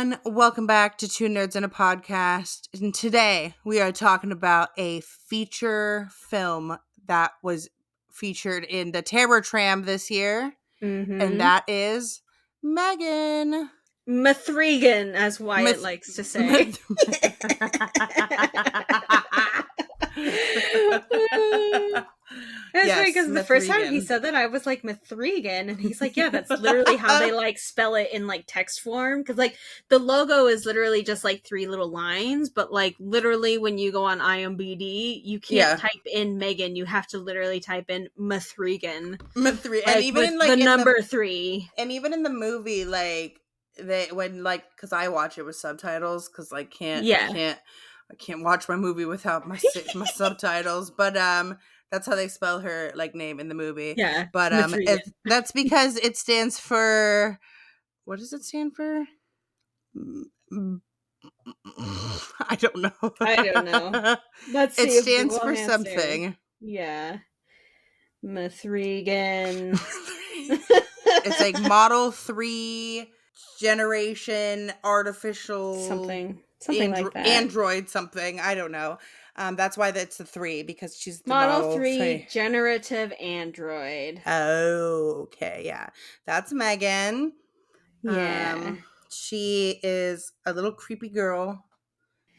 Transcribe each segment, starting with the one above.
everyone. Welcome back to Two Nerds and a Podcast. And today we are talking about a feature film that was featured in the Terror Tram this year. And that is Megan. Mithrigan, as Wyatt likes to say. That's right, because the first time he said that, I was like, Mithrigan, and he's like, yeah, that's literally how they like spell it in like text form, because like the logo is literally just like 3 little lines, but like literally when you go on IMDb, you can't type in Megan, you have to literally type in Mithrigan. Like, and even in like the number 3, and even in the movie, like because I watch it with subtitles, because I can't watch my movie without my subtitles, but that's how they spell her like name in the movie. Yeah, but that's because it stands for, what does it stand for? I don't know. Let's see. It stands for something. Yeah, Mithrigan. It's like Model 3 generation artificial something like that. Android something. I don't know. That's why that's the 3, because she's the Model 3 generative android. Oh, okay, yeah. That's Megan. Yeah. She is a little creepy girl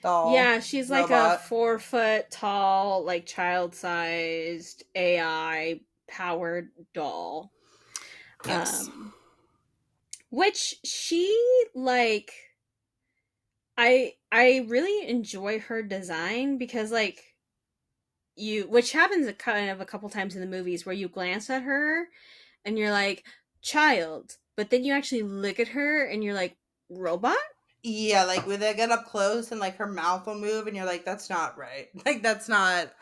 doll. Yeah, she's robot. Like a 4 foot tall, like child-sized AI powered doll. Yes. Which she like I really enjoy her design, because like which happens kind of a couple times in the movies, where you glance at her and you're like, child, but then you actually look at her and you're like, robot? Yeah, like when they get up close and like her mouth will move and you're like, that's not right. Like that's not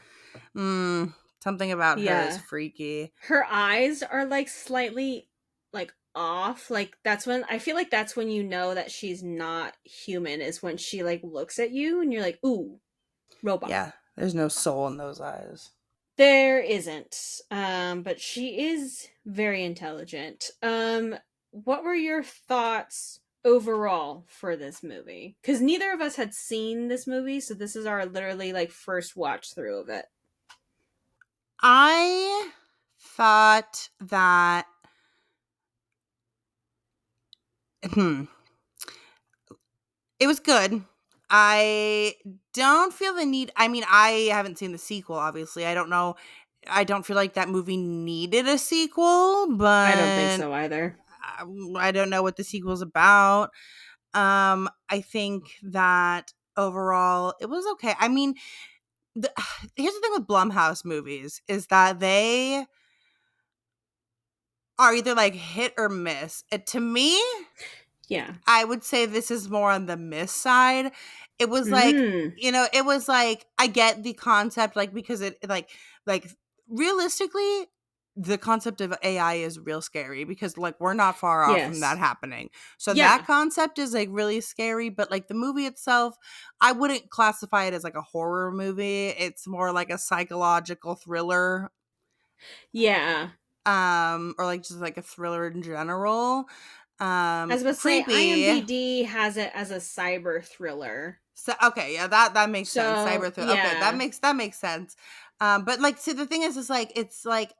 something about her is freaky. Her eyes are like slightly like off. Like that's when I feel like that's when you know that she's not human, is when she like looks at you and you're like, ooh, robot. Yeah, there's no soul in those eyes. There isn't. But she is very intelligent. What were your thoughts overall for this movie? Because neither of us had seen this movie, so this is our literally like first watch through of it. I thought that it was good. I don't feel the need. I mean, I haven't seen the sequel, obviously. I don't know. I don't feel like that movie needed a sequel, but I don't think so either. I don't know what the sequel's about. I think that overall it was okay. I mean, here's the thing with Blumhouse movies is that they are either like hit or miss. To me, yeah, I would say this is more on the miss side. It was like, it was like, I get the concept, like, because it like realistically, the concept of AI is real scary, because like we're not far off from that happening. So that concept is like really scary, but like the movie itself, I wouldn't classify it as like a horror movie. It's more like a psychological thriller. Yeah. Or like just like a thriller in general. I was about to say IMDb has it as a cyber thriller. So okay, yeah, that makes sense. Cyber thriller. Yeah. Okay, that makes sense. But like, see, the thing is like it's like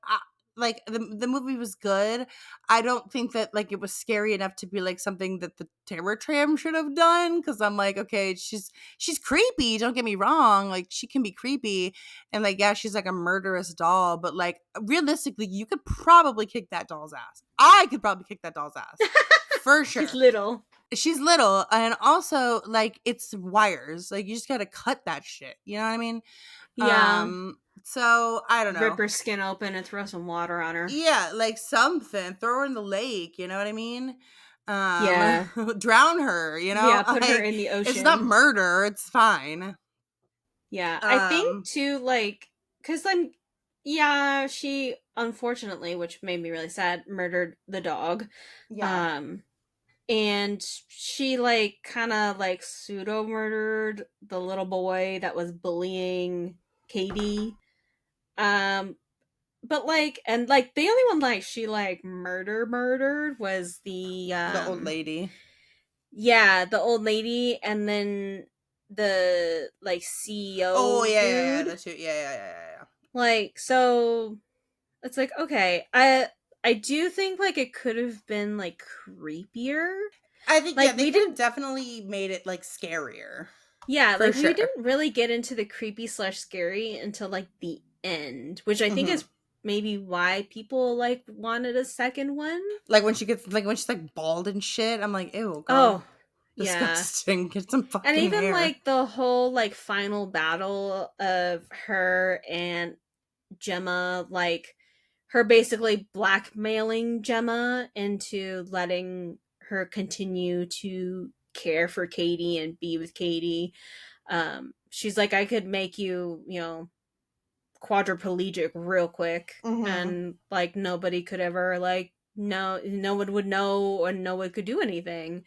the movie was good. I don't think that like it was scary enough to be like something that the Terror Tram should have done, because I'm like, okay, she's creepy, don't get me wrong, like she can be creepy, and like, yeah, she's like a murderous doll, but like realistically you could probably kick that doll's ass. I could probably kick that doll's ass for sure. She's little, and also like it's wires, like you just gotta cut that shit, you know what I mean? Yeah. So I don't know, rip her skin open and throw some water on her. Yeah, like something, throw her in the lake, you know what I mean? Yeah. Drown her, you know? Yeah, put her in the ocean. It's not murder, it's fine. Yeah, I think too, like, because then, yeah, she unfortunately, which made me really sad, murdered the dog. Yeah. And she like kind of like pseudo murdered the little boy that was bullying Katie. But like, and like the only one like she like murdered was the old lady. Yeah, the old lady, and then the like Oh CEO yeah, yeah, yeah. dude. The two. Yeah, yeah, yeah, yeah, yeah. Like, so it's like, okay, I do think like it could have been like creepier. I think yeah, Like they we could have didn't definitely made it like scarier Yeah, for like we sure. didn't really get into the creepy slash scary until like the end, which I think Hmm. is maybe why people like wanted a second one. Like when she gets like when she's like bald and shit. I'm like, ew, girl, Oh, yeah. disgusting. Get some And fucking even hair. like the whole like final battle of her and Gemma, like her basically blackmailing Gemma into letting her continue to care for Katie and be with Katie. She's like, I could make you, quadriplegic real quick, Hmm. and like nobody could ever like no one would know, and no one could do anything.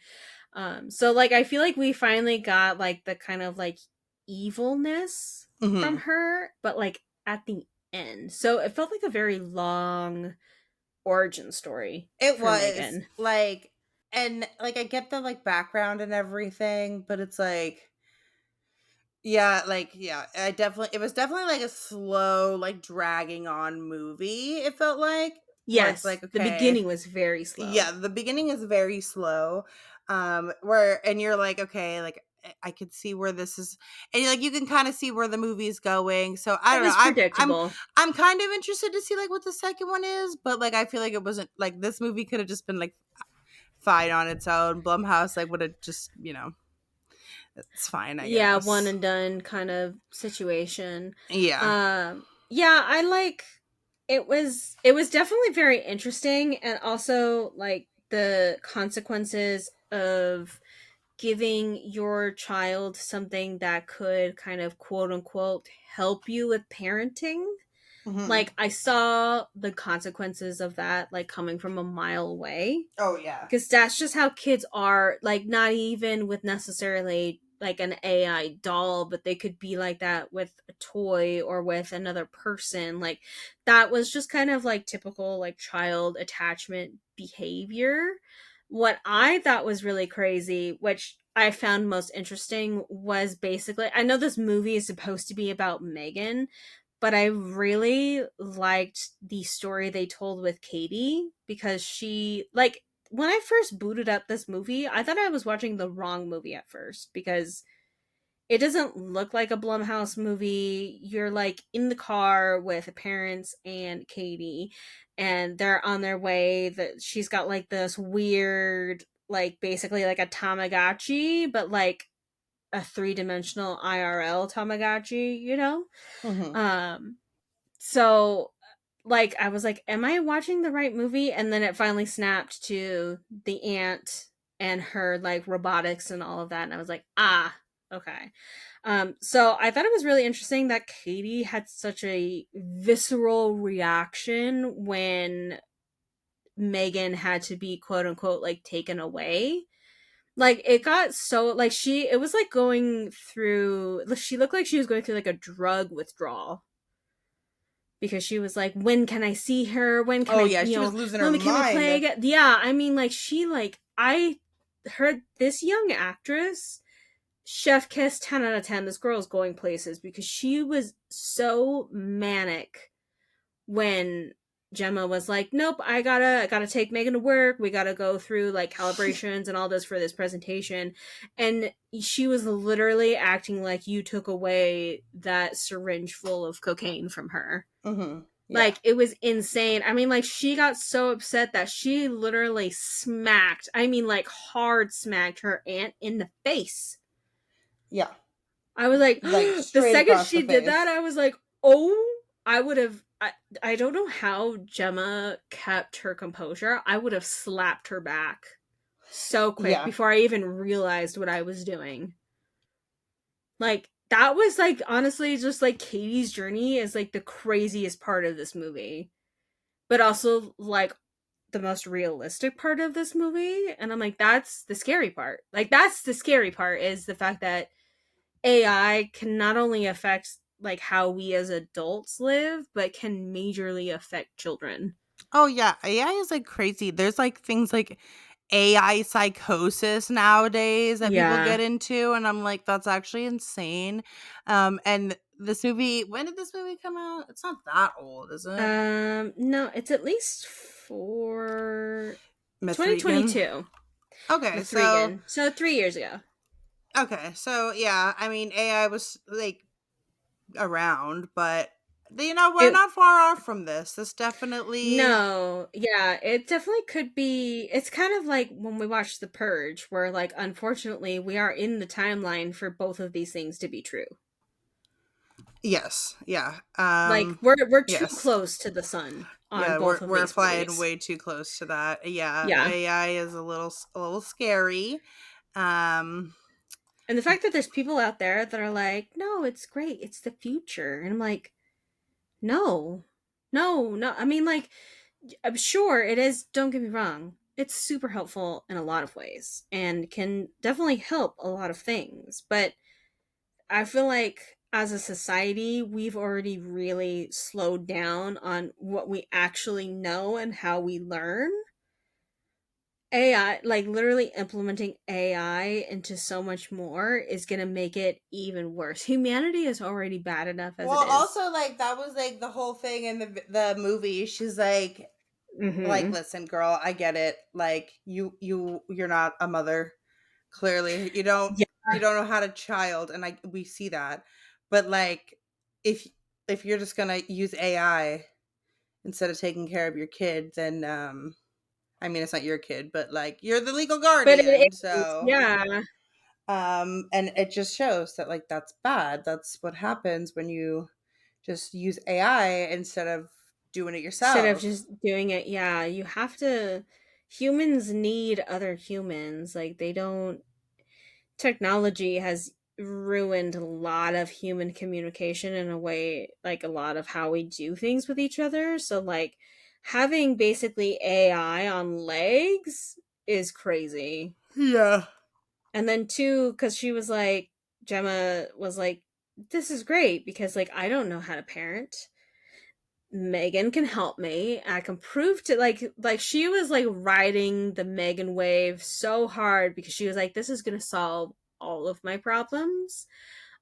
So like I feel like we finally got like the kind of like evilness from Hmm. her, but like at the end. So it felt like a very long origin story It for was Megan. like, and like I get the like background and everything, but it's like, yeah, like yeah, I definitely it was definitely like a slow, like dragging on movie. It felt like where it's Yes, like, the okay, beginning was very slow. yeah, the beginning is very slow. Where and you're like, okay, like I could see where this is, and like you can kind of see where the movie is going. So I It don't know. was I'm predictable. I'm kind of interested to see like what the second one is, but like I feel like it wasn't like this movie could have just been like fine on its own. Blumhouse like would have just it's fine, I Yeah, one guess. and done kind of situation. Yeah. Yeah, I like it was definitely very interesting, and also like the consequences of giving your child something that could kind of quote unquote help you with parenting. Hmm. Like I saw the consequences of that like coming from a mile away, Oh yeah. because that's just how kids are, like not even with necessarily like an AI doll, but they could be like that with a toy or with another person. Like that was just kind of like typical like child attachment behavior. What I thought was really crazy, which I found most interesting, was basically, I know this movie is supposed to be about Megan, but I really liked the story they told with Katie, because she like when I first booted up this movie, I thought I was watching the wrong movie at first, because it doesn't look like a Blumhouse movie. You're like in the car with parents and Katie, and they're on their way. That she's got like this weird, like basically like a Tamagotchi, but like a three-dimensional IRL Tamagotchi, you know? Hmm. Um, so like I was like, am I watching the right movie? And then it finally snapped to the aunt and her like robotics and all of that, and I was like, ah, okay. So I thought it was really interesting that Katie had such a visceral reaction when Megan had to be quote unquote like taken away. Like it got so like it was like going through, she looked like she was going through like a drug withdrawal, because she was like, when can I see her? When can Oh I, yeah, she was losing her mommy, can we play mind. again? Yeah, I mean, like, she, like, I heard this young actress, chef kiss 10 out of 10. This girl is going places, because she was so manic when Gemma was like, nope, I gotta take Megan to work. We gotta go through like calibrations and all this for this presentation. And she was literally acting like you took away that syringe full of cocaine from her. Hmm. Yeah. Like it was insane. I mean, like she got so upset that she literally smacked, I mean, like hard smacked her aunt in the face. Yeah. I was like, Like the straight second across the she did that, face. I was like, oh, I would have. I don't know how Gemma kept her composure. I would have slapped her back so quick Yeah. before I even realized what I was doing. Like, that was like, honestly, just like Katie's journey is like the craziest part of this movie, but also like the most realistic part of this movie. And I'm like, that's the scary part. Like, that's the scary part, is the fact that AI can not only affect like how we as adults live, but can majorly affect children. Oh yeah, AI is like crazy. There's like things like AI psychosis nowadays that people Yeah. get into, and I'm like, that's actually insane. And this movie, when did this movie come out? It's not that old, is it? No, it's at least for Mithrigan. 2022. Okay, so Mithrigan. So 3 years ago. yeah, I mean AI was like around, but we're It not far off from this. This definitely. No, yeah, it definitely could be. It's kind of like when we watch The Purge, where like unfortunately we are in the timeline for both of these things to be true. Yes, yeah. Like we're too Yes. close to the sun on Yeah, both of we're these flying movies. way too close to that. Yeah, Yeah. AI is a little scary. Um And the fact that there's people out there that are like, "No, it's great. It's the future." And I'm like, "No. No, no. I mean like I'm sure it is, don't get me wrong. It's super helpful in a lot of ways and can definitely help a lot of things, but I feel like as a society, we've already really slowed down on what we actually know and how we learn. AI, like literally implementing AI into so much more, is going to make it even worse. Humanity is already bad enough as well, it is. also like that was like the whole thing in the movie. She's like Mm-hmm. listen, girl, I get it. Like you're not a mother. Clearly, Yeah. you don't know how to child, and we see that. But like if you're just going to use AI instead of taking care of your kid, then I mean, it's not your kid, but like you're the legal But it guardian. is, So, yeah. and it just shows that like that's bad. That's what happens when you just use AI instead of doing it Instead of yourself. just doing it, yeah, you have to. Humans need other humans. Like, they don't. Technology has ruined a lot of human communication in a way, like a lot of how we do things with each other. So, like, having basically AI on legs is crazy. Yeah. And then, two, because Gemma was like, this is great because, like, I don't know how to parent. Megan can help me. I can prove to like she was like riding the Megan wave so hard because she was like, this is gonna solve all of my problems.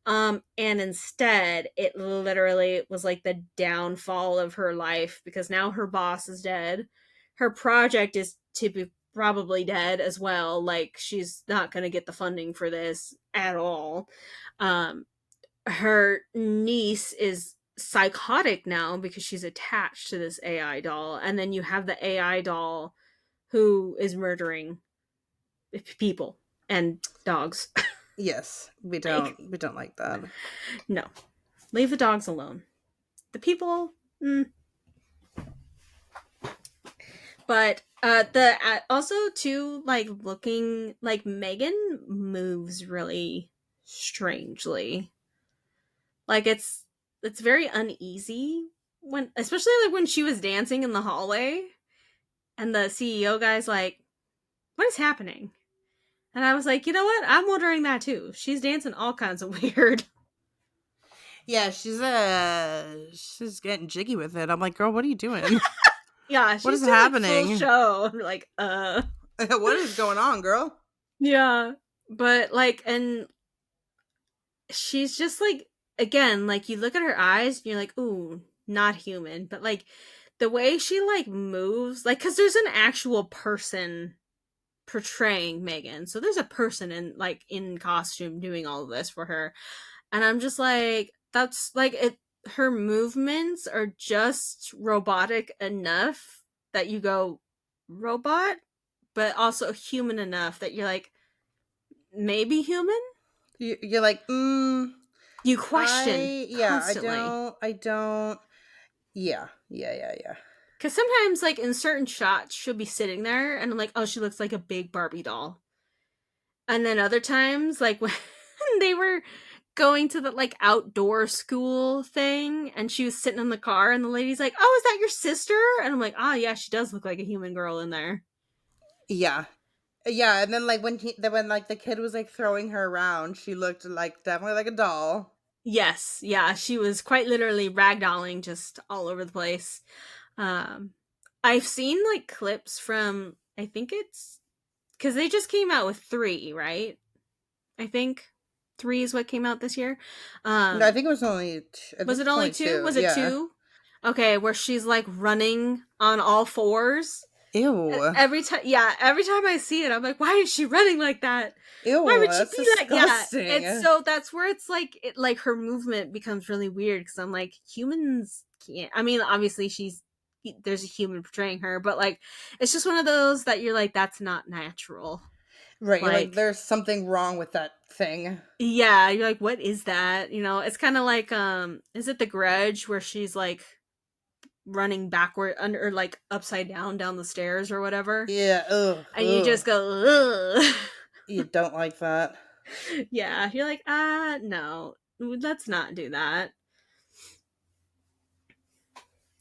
And instead it literally was like the downfall of her life because now her boss is dead. Her project is to be probably dead as well. Like she's not gonna get the funding for this at all. Um her niece is psychotic now because she's attached to this AI doll, and then you have the AI doll who is murdering people and dogs. Yes, Like, we don't like that. no, leave the dogs alone. The people, but the also too, like looking like Megan moves really strangely. Like it's very uneasy when, especially like when she was dancing in the hallway and the CEO guy's like, what is happening? And I was like, you know what? I'm wondering that too. She's dancing all kinds of weird. Yeah, she's getting jiggy with it. I'm like, girl, what are you doing? Yeah, What she's is doing like full happening? show. I'm like, What is going on, girl? yeah. But like, and she's just like, again, like you look at her eyes and you're like, ooh, not human. But like the way she like moves, like, cause there's an actual person portraying Megan. So there's a person in costume doing all of this for her. And I'm just like, that's like it, her movements are just robotic enough that you go robot, but also human enough that you're like, maybe human? You're like, You question constantly. I don't. Yeah, yeah. Because sometimes, like in certain shots, she'll be sitting there and I'm like, oh, she looks like a big Barbie doll. And then other times, like when they were going to the like outdoor school thing and she was sitting in the car and the lady's like, oh, is that your sister? And I'm like, oh yeah, she does look like a human girl in there. Yeah. Yeah, and then like when like the kid was like throwing her around, she looked like definitely like a doll. Yes, yeah, she was quite literally ragdolling just all over the place. um I've seen like clips from, I think it's because they just came out with 3, right? I think 3 is what came out this year. No, I think it was only. Was it only 2? Was it Yeah. 2? Okay, where she's like running on all fours. Ew. Every time, yeah, every time I see it, I'm like, why is she running like that? Why Ew. would she That's be like, yeah? It's disgusting. so that's where it's like, like her movement becomes really weird because I'm like, humans can't. I mean, obviously there's a human portraying her, but like, it's just one of those that you're like, that's not natural. Right. You're like, Like, there's something wrong with that thing. yeah, you're like, what is that? It's kind of like, is it The Grudge where she's like running backward under, or like upside down the stairs or whatever, Yeah. Ugh. and you Ugh. just go, ugh. You don't like that. Yeah, you're like, no, let's not do that.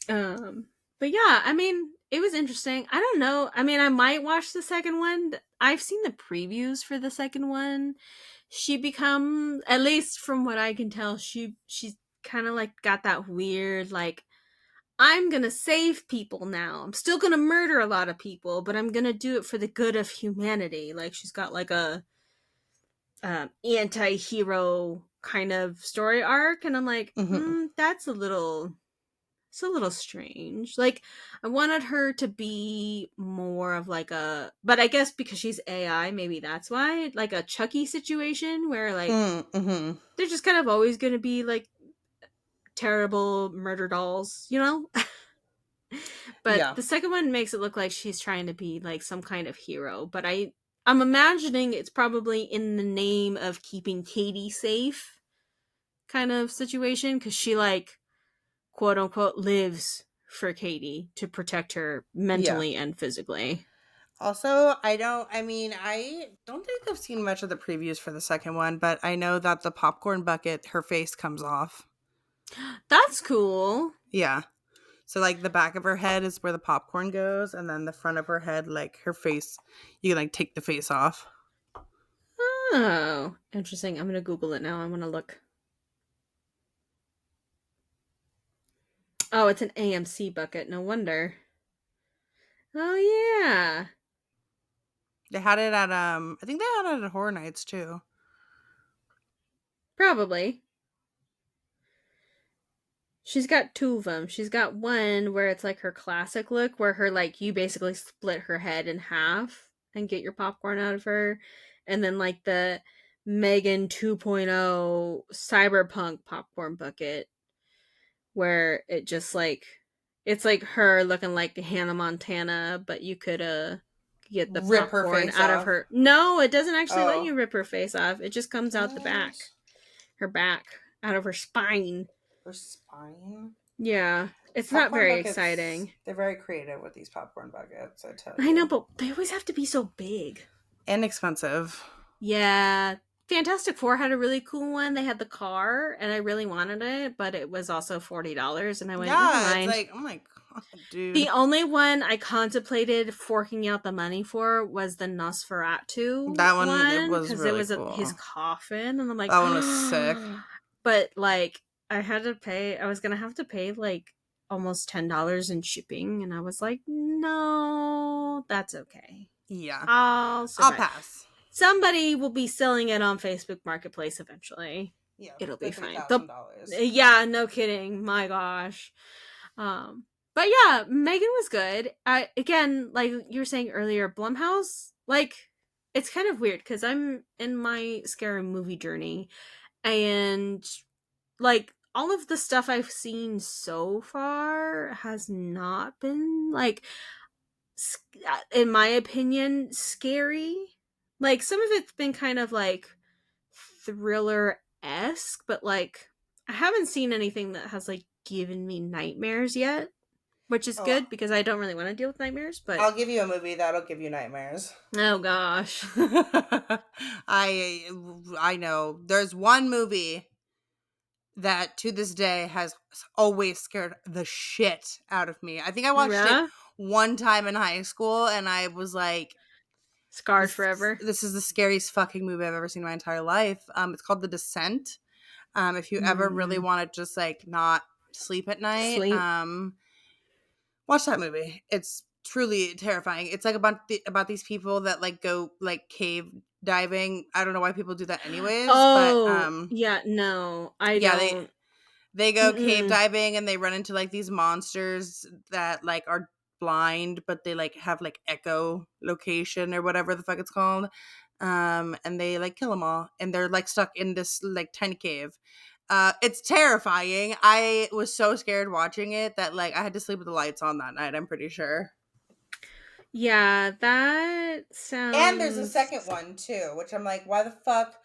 Um, but yeah, I mean, it was interesting. I don't know. I mean, I might watch the second one. I've seen the previews for the second one. She become, at least from what I can tell, she's kind of like got that weird like, I'm gonna save people now. I'm still gonna murder a lot of people, but I'm gonna do it for the good of humanity. Like she's got like a anti-hero kind of story arc, and I'm like, Mm-hmm. that's it's a little strange. Like I wanted her to be more of like a, but I guess because she's AI, maybe that's why, like a Chucky situation where like Mm-hmm. they're just kind of always going to be like terrible murder dolls, you know? But Yeah. the second one makes it look like she's trying to be like some kind of hero, but I'm imagining it's probably in the name of keeping Katie safe kind of situation, because she like quote unquote lives for Katie to protect her Yeah. mentally and physically. Also, I don't think I've seen much of the previews for the second one, but I know that the popcorn bucket, her face comes off. That's cool. Yeah. So, like, the back of her head is where the popcorn goes, and then the front of her head, like, her face, you can, like, take the face off. Oh, interesting. I'm gonna Google it now. I want to look. Oh, it's an AMC bucket. No wonder. Oh yeah, They had it at, I think they had it at Horror Nights, too. probably. She's got 2 of them. She's got one where it's like her classic look, where her like you basically split her head in half and get your popcorn out of her, and then like the Megan 2.0 cyberpunk popcorn bucket, where it just like it's like her looking like Hannah Montana, but you could get the Rip her popcorn face out of off. her. No, it doesn't actually let Oh. you rip her face off. It just comes out the back, What? her back, out of her spine. Her spine? Yeah, it's not Popcorn very buckets, exciting. they're very creative with these popcorn buckets, I tell I know, you. but they always have to be so big. And expensive. Yeah. Fantastic Four had a really cool one. They had the car, and I really wanted it, but it was also $40, and I went, never Yeah, it's mind. like, oh my god, The dude. only one I contemplated forking out the money for was the Nosferatu That one, it one, was because it really was his cool. coffin, and I'm like, That one was sick. but like I had to pay. I was gonna have to pay like almost $10 in shipping, and I was like, no, that's okay. Yeah. I'll I'll survive. pass. Somebody will be selling it on Facebook Marketplace eventually. Yeah, It'll for be fine. $3,000. Yeah, no kidding. My gosh. Um, but yeah, Megan was good. I again, like you were saying earlier, Blumhouse, like it's kind of weird because I'm in my scary movie journey, and like all of the stuff I've seen so far has not been like in my opinion scary. Like some of it's been kind of like thriller-esque, but like I haven't seen anything that has like given me nightmares yet, which is Oh, good because I don't really want to deal with nightmares, but I'll give you a movie that'll give you nightmares. oh gosh. I know. There's one movie that to this day has always scared the shit out of me. I think I watched it Yeah. one time in high school and I was like, Scarred this forever. this is the scariest fucking movie I've ever seen in my entire life. It's called The Descent. If you ever really want to just like not sleep at night, Sleep. watch that movie. It's truly terrifying. It's like about these people that like go like cave diving. I don't know why people do that anyways, but Oh, yeah, no, I yeah, don't. they go cave Mm-mm. diving and they run into like these monsters that like are blind, but they like have like echo location or whatever the fuck it's called. And they like kill them all, and they're like stuck in this like tiny cave. It's terrifying. I was so scared watching it that like I had to sleep with the lights on that night, I'm pretty sure. Yeah, that And there's a sounds. second one too, which I'm like, why the fuck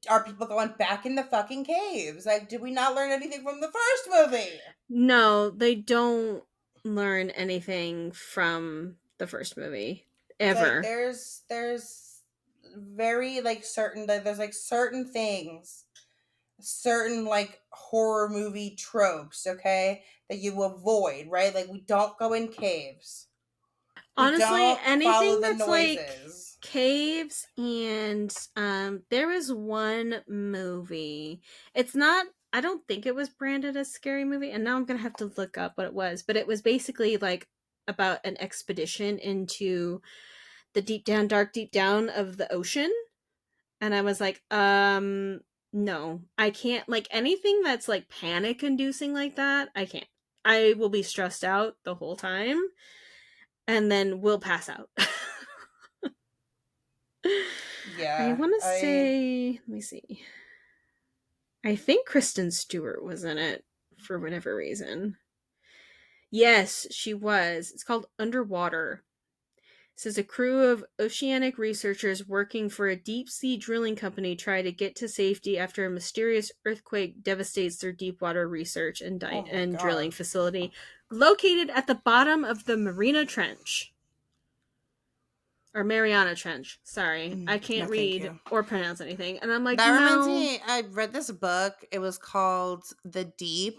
are people going back in the fucking caves? Like, did we not learn anything from the first movie? No, they don't learn anything from the first movie Like, ever. there's very like certain that there's like certain things, certain like horror movie tropes, okay, that you avoid, right? Like, we don't go in caves. We Honestly, don't follow anything the that's like noises. caves and there was one movie. It's not, I don't think it was branded as scary movie, and now I'm going to have to look up what it was, but it was basically like about an expedition into the deep down dark deep down of the ocean, and I was like, no. I can't, like anything that's like panic inducing like that. I can't. I will be stressed out the whole time and then we'll pass out. I Yeah, want to I say, let me see. I think Kristen Stewart was in it for whatever reason. Yes, she was. It's called Underwater. It says a crew of oceanic researchers working for a deep sea drilling company try to get to safety after a mysterious earthquake devastates their deep water research oh my and drilling god. facility located at the bottom of the Marina Trench. Or Mariana Trench. Sorry. I No, can't thank read you. or pronounce anything. And I'm like, That reminds no. me, I read this book. It was called The Deep,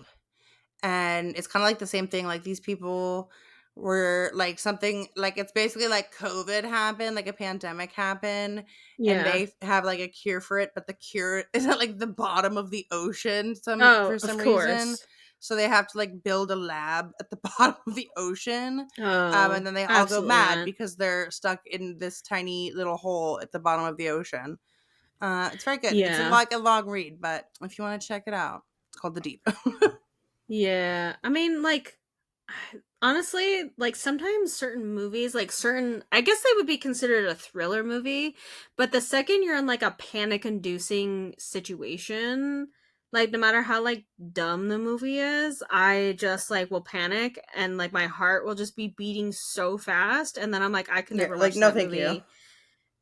and it's kind of like the same thing. Like, these people were like something like it's basically like COVID happened, like a pandemic happened, and Yeah. they have like a cure for it, but the cure is at like the bottom of the ocean Oh, for of some reason. course. So they have to like build a lab at the bottom of the ocean. And Oh, then they all go absolutely mad not. because they're stuck in this tiny little hole at the bottom of the ocean. It's very good. It's Yeah. like a long read, but if you want to check it out, it's called The Deep. Yeah. I mean, like, honestly, like sometimes certain movies, like certain, I guess they would be considered a thriller movie, but the second you're in like a panic inducing situation, like no matter how like dumb the movie is, I just like will panic and like my heart will just be beating so fast. And then I'm like, I could Yeah, never like watch no, that thank you. movie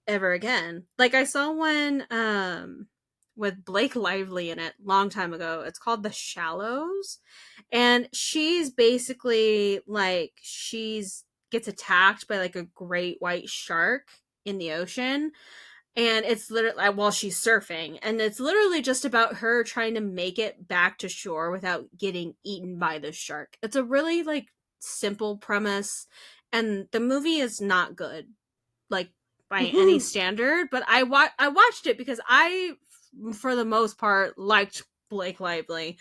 ever again. Like I saw one with Blake Lively in it long time ago. It's called The Shallows. And she's basically like she's gets attacked by like a great white shark in the ocean, and it's literally while she's surfing, and it's literally just about her trying to make it back to shore without getting eaten by the shark. It's a really like simple premise, and the movie is not good like by any standard, but I watched it because I for the most part liked Blake Lively.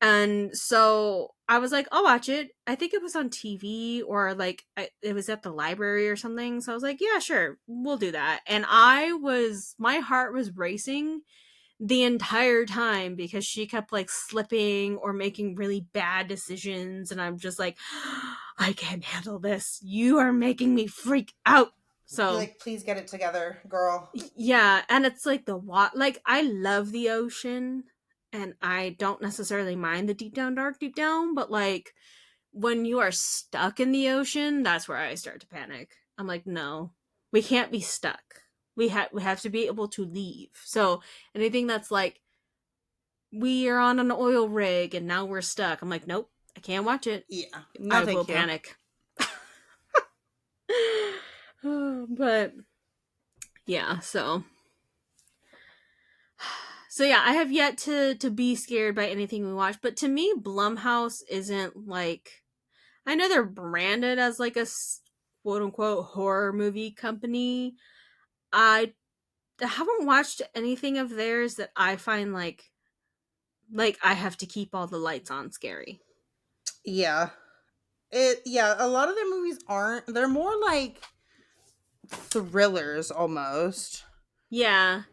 And so I was like, I'll watch it. I think it was on TV or like it was at the library or something. So I was like, yeah, sure, we'll do that. And my heart was racing the entire time because she kept like slipping or making really bad decisions. And I'm just like, I can't handle this. You are making me freak out. You're So like, please get it together, girl. yeah, and it's like the what like I love the ocean and I don't necessarily mind the deep down dark deep down, but like when you are stuck in the ocean, that's where I start to panic. I'm like, no. We can't be stuck. We have to be able to leave. So anything that's like we are on an oil rig and now we're stuck. I'm like, nope, I can't watch it. Yeah, no, I will thank you. panic. But yeah, so yeah, I have yet to be scared by anything we watch, but to me Blumhouse isn't like I know they're branded as like a quote unquote horror movie company. I haven't watched anything of theirs that I find like I have to keep all the lights on scary. Yeah, Yeah, a lot of their movies aren't. They're more like thrillers almost. Yeah.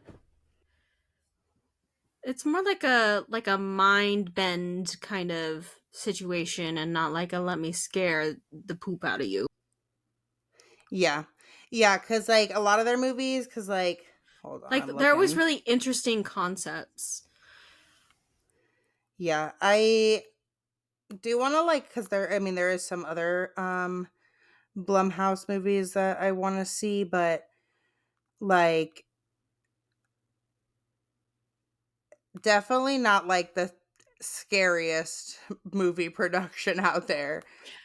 It's more like a mind bend kind of situation and not like a let me scare the poop out of you. Yeah. Yeah, cuz like a lot of their movies cuz like hold on, Like I'm they're always looking. really interesting concepts. Yeah, I do want to like cuz there I mean there is some other Blumhouse movies that I want to see, but like definitely not like the scariest movie production out there.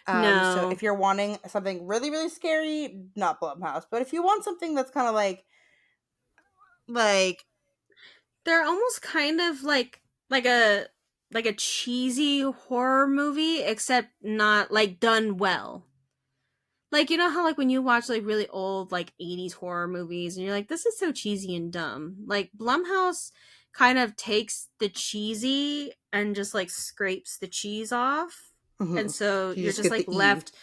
So No. if you're wanting something really, really scary, not Blumhouse. But if you want something that's kind of like, They're almost kind of like a like a cheesy horror movie except not like done well. Like you know how like when you watch like really old like 80s horror movies and you're like this is so cheesy and dumb. Like Blumhouse kind of takes the cheesy and just like scrapes the cheese off. And mhm, so you you're just just get like the E. left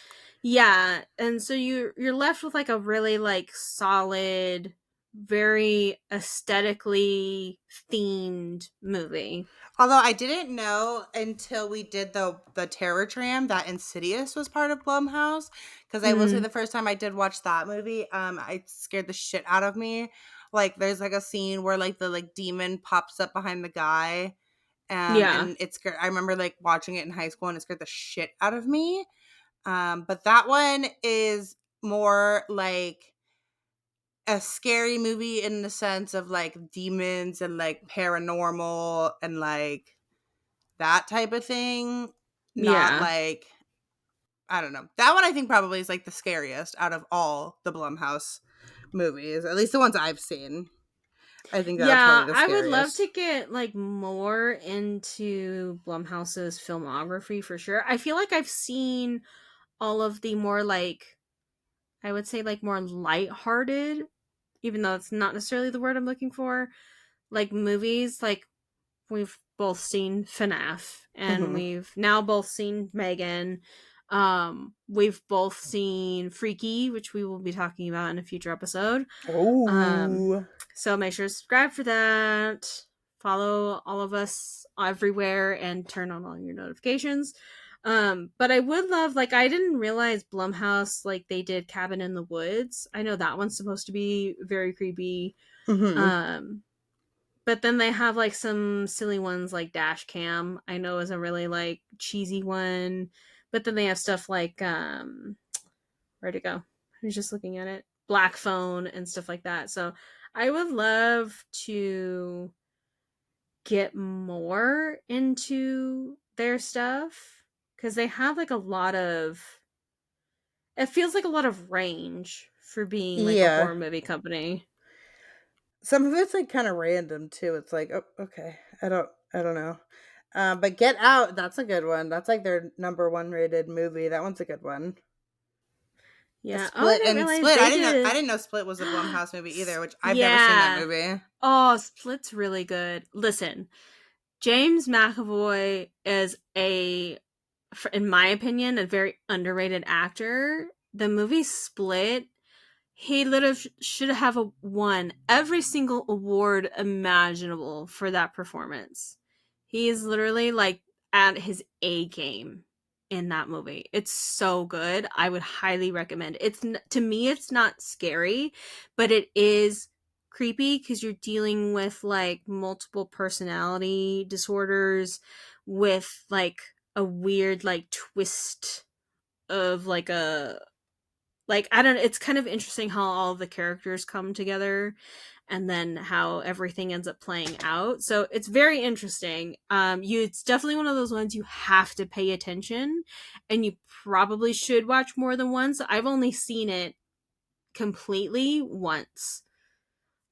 yeah, and so you're left with like a really like solid very aesthetically themed movie. Although I didn't know until we did the Terror Tram that Insidious was part of Blumhouse. Because I will say Mm. the first time I did watch that movie, I scared the shit out of me. Like there's like a scene where like the like demon pops up behind the guy. Yeah. And it scared I remember like watching it in high school and it scared the shit out of me. But that one is more like a scary movie in the sense of like demons and like paranormal and like that type of thing. Not Yeah. like I don't know. That one I think probably is like the scariest out of all the Blumhouse movies, at least the ones I've seen. I think that's probably Yeah, the I would love scariest. to get like more into Blumhouse's filmography for sure. I feel like I've seen all of the more like I would say like more light-hearted, even though it's not necessarily the word I'm looking for, like movies like we've both seen FNAF and Hmm. we've now both seen Megan. We've both seen Freaky, which we will be talking about in a future episode. Um, Oh. so make sure to subscribe for that. Follow all of us everywhere and turn on all your notifications. But I would love like I didn't realize Blumhouse like they did Cabin in the Woods. I know that one's supposed to be very creepy. Hmm. Um, but then they have like some silly ones like Dash Cam. I know is a really like cheesy one. But then they have stuff like where'd it go? I was just looking at it. Black Phone and stuff like that. So I would love to get more into their stuff because they have like a lot of it feels like a lot of range for being like a Yeah. horror movie company. Some of it's like kind of random too. It's like, oh, okay, I don't know. But Get Out, that's a good one. That's like their number one rated movie. That one's a good one. A Yeah. Oh, I Split didn't and realize Split. they I did. didn't know Split was a Blumhouse movie either, which I've never seen that Yeah. movie. Oh, Split's really good. Listen, James McAvoy is in my opinion, a very underrated actor. The movie Split, he literally should have won every single award imaginable for that performance. He is literally like at his A game in that movie. It's so good. I would highly recommend. To me it's not scary, but it is creepy because you're dealing with like multiple personality disorders with like a weird like twist of like a like I don't know, it's kind of interesting how all the characters come together and then how everything ends up playing out. So it's very interesting. It's definitely one of those ones you have to pay attention and you probably should watch more than once. I've only seen it completely once.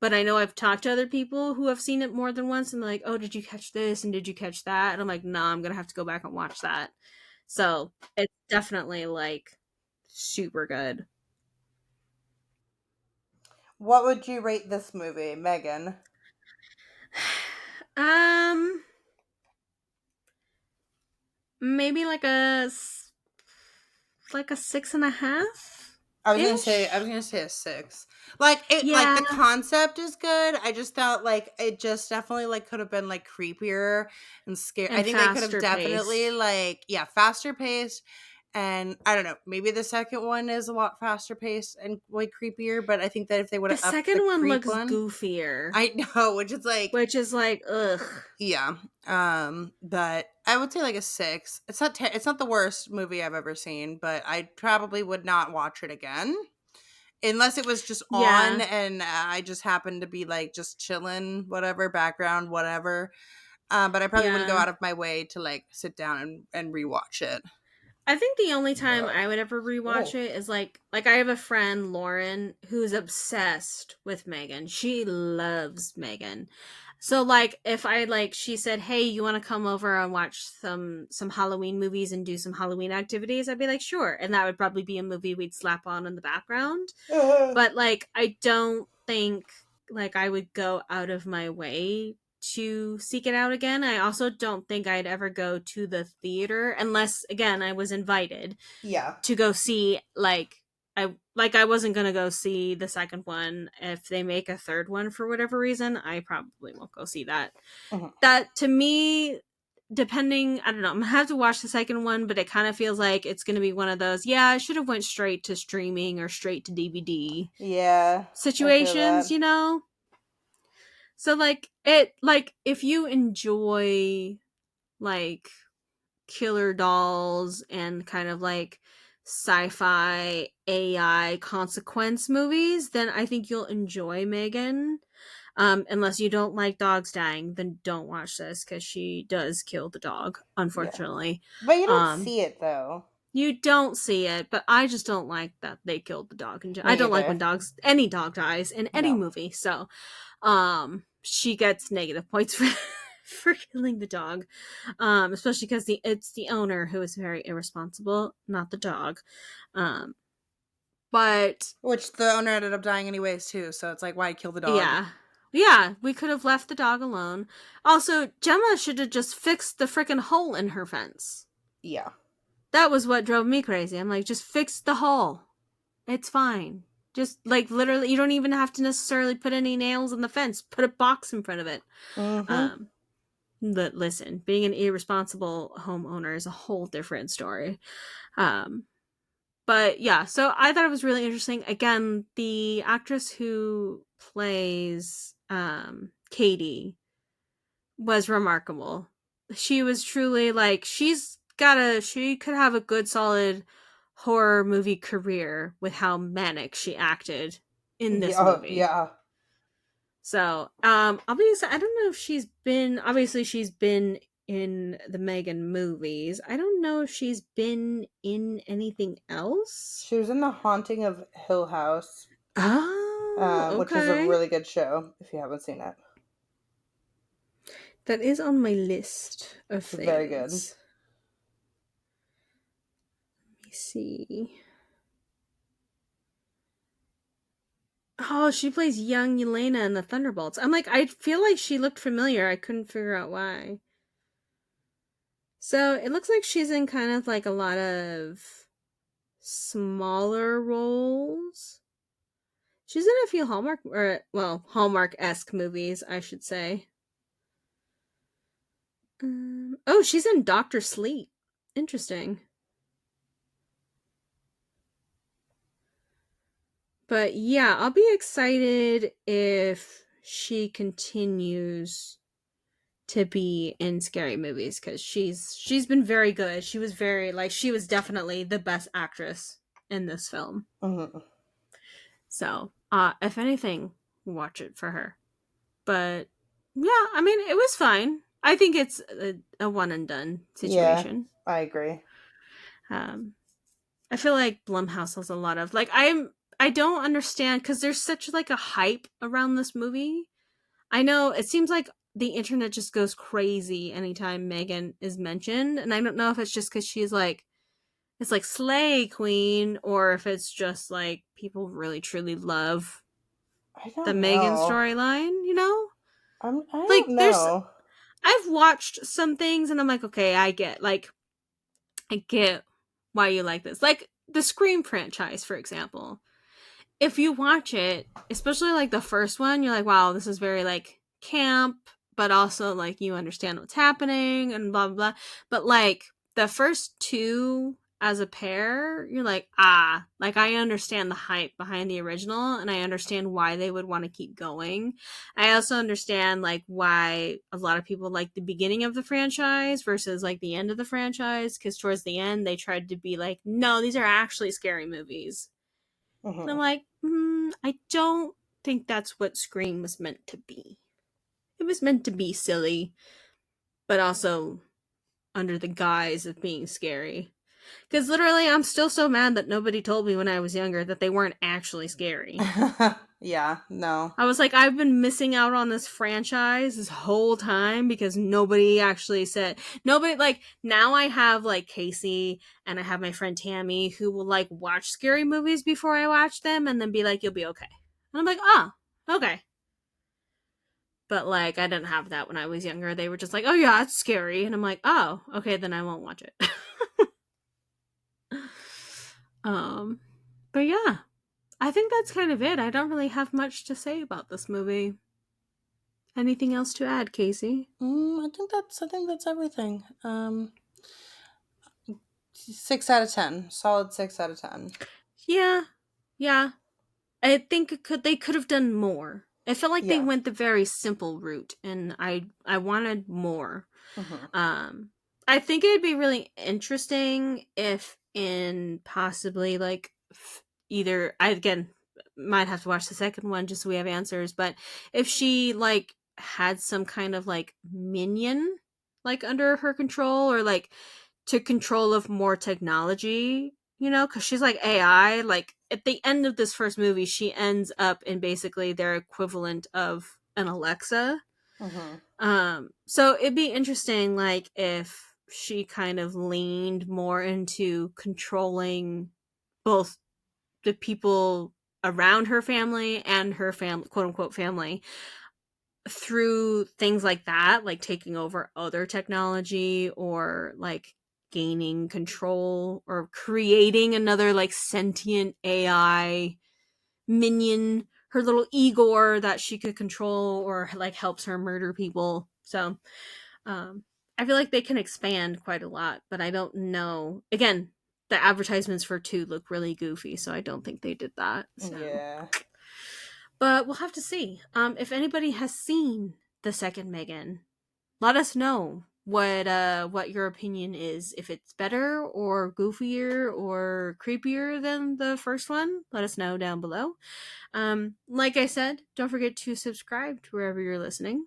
But I know I've talked to other people who have seen it more than once and they're like, oh, did you catch this? And did you catch that? And I'm like, no, I'm going to have to go back and watch that. So it's definitely like super good. What would you rate this movie, Megan? Maybe like a like a 6.5 I was ish. gonna say a 6. Like it, like Yeah, the concept is good. I just felt like it just definitely like could have been like creepier and scary. I and think they could have faster definitely paced. like, yeah, faster paced. And I don't know, maybe the second one is a lot faster paced and way creepier. But I think that if they would The have upped the second one creep looks one, goofier, I know, which is like, which is like, ugh. yeah. But I would say like a 6. It's not the worst movie I've ever seen, but I probably would not watch it again unless it was just on Yeah. and I just happened to be like just chilling, whatever, background, whatever. But I probably wouldn't go Yeah. out of my way to like sit down and rewatch it. I think the only time I would ever Whoa. rewatch it is like I have a friend Lauren who's obsessed with Megan. She loves Megan. So like if I like she said, "Hey, you want to come over and watch some Halloween movies and do some Halloween activities?" I'd be like, "Sure." And that would probably be a movie we'd slap on in the background. But like I don't think like I would go out of my way to seek it out again. I also don't think I'd ever go to the theater unless again I was invited Yeah. to go see I wasn't going to go see the second one. If they make a third one for whatever reason, I probably won't go see that. Mhm. That to me depending I don't know, I'm gonna have to watch the second one, but it kind of feels like it's gonna be one of those, yeah, I should have went straight to streaming or straight to DVD Yeah, I feel situations, that. you know? So like it like if you enjoy like killer dolls and kind of like sci-fi AI consequence movies, then I think you'll enjoy Megan. Unless you don't like dogs dying, then don't watch this because she does kill the dog, Yeah. unfortunately. But you don't Um, see it though. you don't see it, but I just don't like that they killed the dog. I Me don't like either. when any dog dies in any No. movie. So, she gets negative points for for killing the dog, especially because it's the owner who is very irresponsible, not the dog. Um, but Which the owner ended up dying anyways too, so it's like why kill the dog? yeah, yeah, we could have left the dog alone. Also, Gemma should have just fixed the freaking hole in her fence. Yeah. That was what drove me crazy. I'm like, just fix the hole. It's fine. Just like literally, you don't even have to necessarily put any nails in the fence. Put a box in front of it. Mm-hmm. Um, but listen, being an irresponsible homeowner is a whole different story. Um, but yeah, so I thought it was really interesting. Again, the actress who plays Katie was remarkable. She was truly like she could have a good solid horror movie career with how manic she acted in this Yeah, movie. yeah. So, obviously, I don't know if obviously she's been in the Megan movies. I don't know if she's been in anything else. She was in The Haunting of Hill House, Oh, which is a okay. really good show if you haven't seen it. That is on my list of It's very good. things. Let me see. Oh, she plays young Yelena in the Thunderbolts. I'm like, I feel like she looked familiar. I couldn't figure out why. So it looks like she's in kind of like a lot of smaller roles. She's in a few Hallmark-esque movies, I should say. Oh, she's in Doctor Sleep. Interesting. But yeah, I'll be excited if she continues to be in scary movies because she's been very good. She was definitely the best actress in this film. Mm-hmm. So, if anything, watch it for her. But yeah, I mean, it was fine. I think it's a one and done Yeah, situation. I agree. Um, I feel like Blumhouse has a lot of like I don't understand because there's such like a hype around this movie. I know it seems like the internet just goes crazy anytime Megan is mentioned, and I don't know if it's just because she's like it's like Slay Queen, or if it's just like people really truly love I the don't Megan know. storyline. You know, I like don't there's know. I've watched some things and I'm like, okay, I get why you like this. Like the Scream franchise, for example. If you watch it, especially like the first one, you're like, wow, this is very like camp, but also like you understand what's happening and blah blah blah. But like the first two as a pair, you're like, like I understand the hype behind the original and I understand why they would want to keep going. I also understand like why a lot of people like the beginning of the franchise versus like the end of the franchise, because towards the end they tried to be like, no, these are actually scary movies. And I'm like, I don't think that's what Scream was meant to be. It was meant to be silly, but also under the guise of being scary. Because literally, I'm still so mad that nobody told me when I was younger that they weren't actually scary. Yeah, no. I was like, I've been missing out on this franchise this whole time because nobody actually said, nobody, like, now I have, like, Casey and I have my friend Tammy who will, like, watch scary movies before I watch them and then be like, you'll be okay. And I'm like, oh, okay. But, like, I didn't have that when I was younger. They were just like, oh, yeah, it's scary. And I'm like, oh, okay, then I won't watch it. But yeah, I think that's kind of it. I don't really have much to say about this movie. Anything else to add, Casey? I think that's everything. 6 out of 10. Solid 6 out of 10. Yeah. I think they could have done more. I felt like they went the very simple route, and I wanted more. Mm-hmm. I think it'd be really interesting if in possibly like either I again might have to watch the second one just so we have answers, but if she like had some kind of like minion like under her control or like to control of more technology, you know, because she's like AI. Like at the end of this first movie, she ends up in basically their equivalent of an Alexa. So it'd be interesting, like if she kind of leaned more into controlling both the people around her family and her family, quote unquote family, through things like that, like taking over other technology or like gaining control or creating another like sentient AI minion, her little Igor that she could control or like helps her murder people. So I feel like they can expand quite a lot, but I don't know. Again, the advertisements for 2 look really goofy, so I don't think they did that. So. Yeah. But we'll have to see. If anybody has seen the second Megan, let us know what your opinion is. If it's better or goofier or creepier than the first one, let us know down below. Like I said, don't forget to subscribe to wherever you're listening.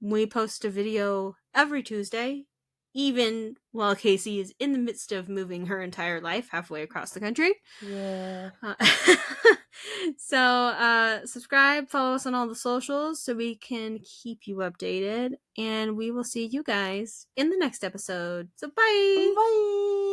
We post a video every Tuesday, even while Casey is in the midst of moving her entire life halfway across the country. Yeah. So subscribe, follow us on all the socials so we can keep you updated. And we will see you guys in the next episode. So bye! Bye!